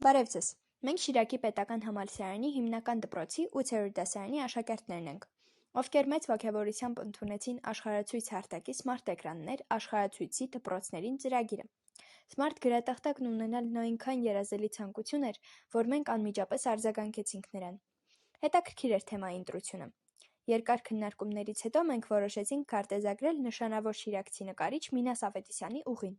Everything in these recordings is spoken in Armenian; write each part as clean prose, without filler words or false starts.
Բարև ձեզ, մենք Շիրակի պետական համալսարանի հիմնական դպրոցի 8-րդ դասարանի աշակերտներն ենք, ովքեր մեծ ոգևորությամբ ընդունեցին աշխարհացույց հարթակի սմարթ էկրաններ աշխարհացույցի դպրոցներին ծրագիրը։ Սմարթ գրատախտակն ունենալն այնքան երազելի ցանկություն էր, որ մենք անմիջապես արձագանքեցինք նրան։ Հետաքրքիր էր թեմայի ընտրությունը։ Երկար քննարկումներից հետո մենք որոշեցինք քարտեզագրել նշանավոր շիրակցի նկարիչ Մինաս Ավետիսյանի ուղին։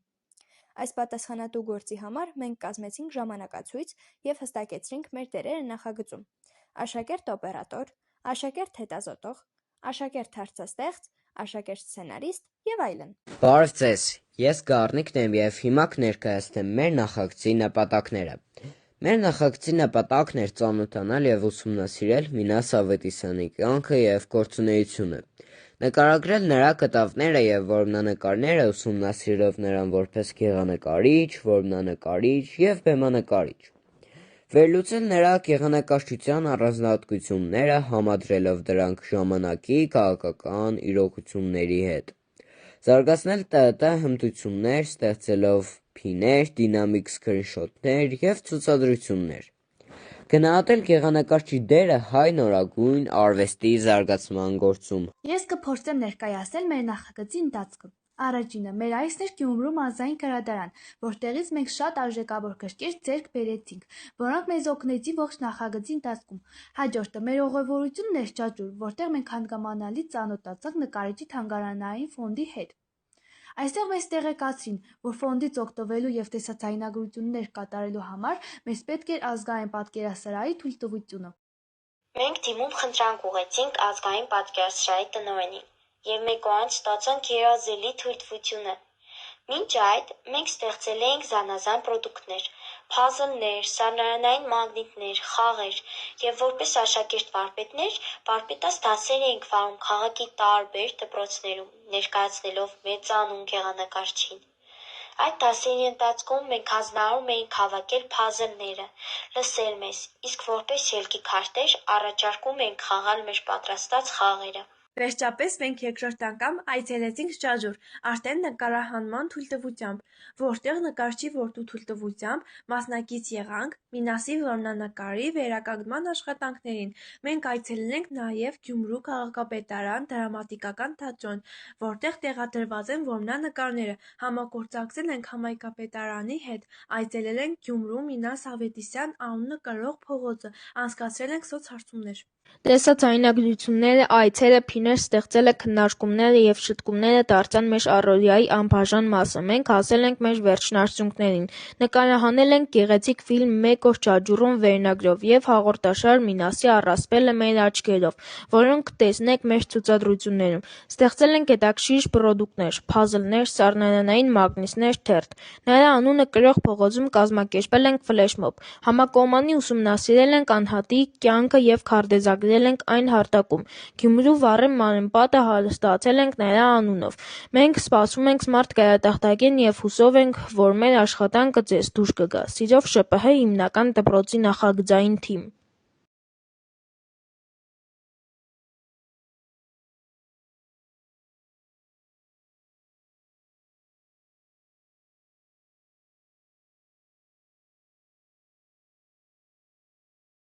Այս պատասխանատու գործի համար մենք կազմեցինք ժամանակացույց և հստակեցրինք մեր դերերը նախագծում՝ աշակերտ օպերատոր, աշակերտ հետազոտող, աշակերտ հարցաստեղծ, աշակերտ սցենարիստ և այլն։ Բարև ձեզ, ես Գառնիկն եմ և հիմա կներկայացնեմ մեր նախագծի նպատակները։ Մեր նախագծի նպատակն էր ծանոթանալ և ուսումնասիրել Մինաս Ավետիսյանի կյանքը և գործունեությունը, նկարագրել նրա կտավները և որմնանկարները, ուսումնասիրելով նրան որպես գեղանկարիչ, որմնանկարիչ և բեմանկարիչ, վերլուծել նրա գեղանկարչության առանձնահատկությունները, համադրելով դրանք ժամանակի քաղաքական իրողությունների հետ, զարգացնել ՏՏ հմտություններ, ստեղծելով փիներ, դինամիկ սքրինշոթներ և ցուցադրություններ, գնահատել գեղանկարչի դերը հայ նորագույն արվեստի զարգացման գործում։ Ես կփորձեմ ներկայացնել մեր նախագծի ընթացքը։ Առաջինը մեր այցն էր Գյումրու մարզային գրադարան, որտեղից մենք շատ արժեքավոր գրքեր ձեռք բերեցինք, որոնք մեզ օգնեցին ողջ նախագծի ընթացքում։ Հաջորդը մեր ուղևորությունն էր Ջաջուր, որտեղ մենք հանգամանալի ծանոթացանք նկարիչի թանգարանային ֆոնդի հետ։ Այստեղ մեզ տեղեկացրին, որ ֆոնդից օգտվելու և տեսաձայնագրություններ կատարելու համար մեզ պետք էր ազգային պատկերասրահի թույլտվությունը։ Մենք դիմում խնդրանք ուղղեցինք ազգային պատկերասրահի տնօրենին, և մեկ օր անց ստացանք երազելի թույլտվությունը։ Մինչ այդ մենք ստեղծել էինք զանազան պրոդուկտներ, փազլներ, սառնարանային մագնիտներ, խաղեր, և որպես աշակերտ-վարպետներ վարպետաց դասեր էինք վարում քաղաքի տարբեր դպրոցներում, ներկայացնելով մեծանուն գեղանկարչին։ Այդ դասերի ընթացքում մենք հանձնարարում էինք հավաքել փազլները, լսել մեզ, իսկ որպես ելքի քարտեր առաջարկում էինք խաղալ մեր պատրաստած խաղերը։ Վերջապես մենք երկրորդ անգամ այցելեցինք Ջաջուր, արդեն նկարահանման թույլտվությամբ, որտեղ նկարչի որդու թույլտվությամբ մասնակից եղանք Մինասի որմնանկարի վերականգնման աշխատանքներին։ Մենք այցելել ենք նաև Գյումրու քաղաքապետարան դրամատիկական թատրոն, որտեղ տեղադրված են որմնանկարները, համագործակցել ենք համայնքապետարանի հետ, այցելել ենք Գյումրու Մինաս Ավետիսյան անունը կրող փողոցը, անցկացրել ենք սոցհարցումներ։ Տեսաձայնագրությունները, այցերը, փիներ ստեղծելը, քննարկումները և շտկումները դարձան մեր առօրյայի անբաժան մասը։ Մենք հասել ենք մեր վերջնարդյունքներին, նկարահանել ենք գեղեցիկ ֆիլմ «Մեկ օր Ջաջուրում» վերնագրով և հաղորդաշար «Մինասի առասպելը մեր աչքերով», որոնք կտեսնեք մեր ցուցադրություններում։ Ստեղծել ենք հետաքրքիր պրոդուկտներ, փազլներ, սառնարանային մագնիսներ, թերթ։ Նրա անունը կրող փողոցում կազմակերպել ենք ֆլեշմոբ։ Համակողմանի ուսումնասիրել ենք անհատի կյանքը և քարտեզագրել ենք այն հարթակում։ Գյումրու վառի մարմնապատը հարստացել ենք նրա անունով։ Մենք սպասում ենք սմարթ գրատախտակին և հուսով ենք, որ մեր աշխատանքը ձեզ դուր կգա։ Սիրով, ՇՊՀ հիմնական դպրոցի նախագծային թիմ։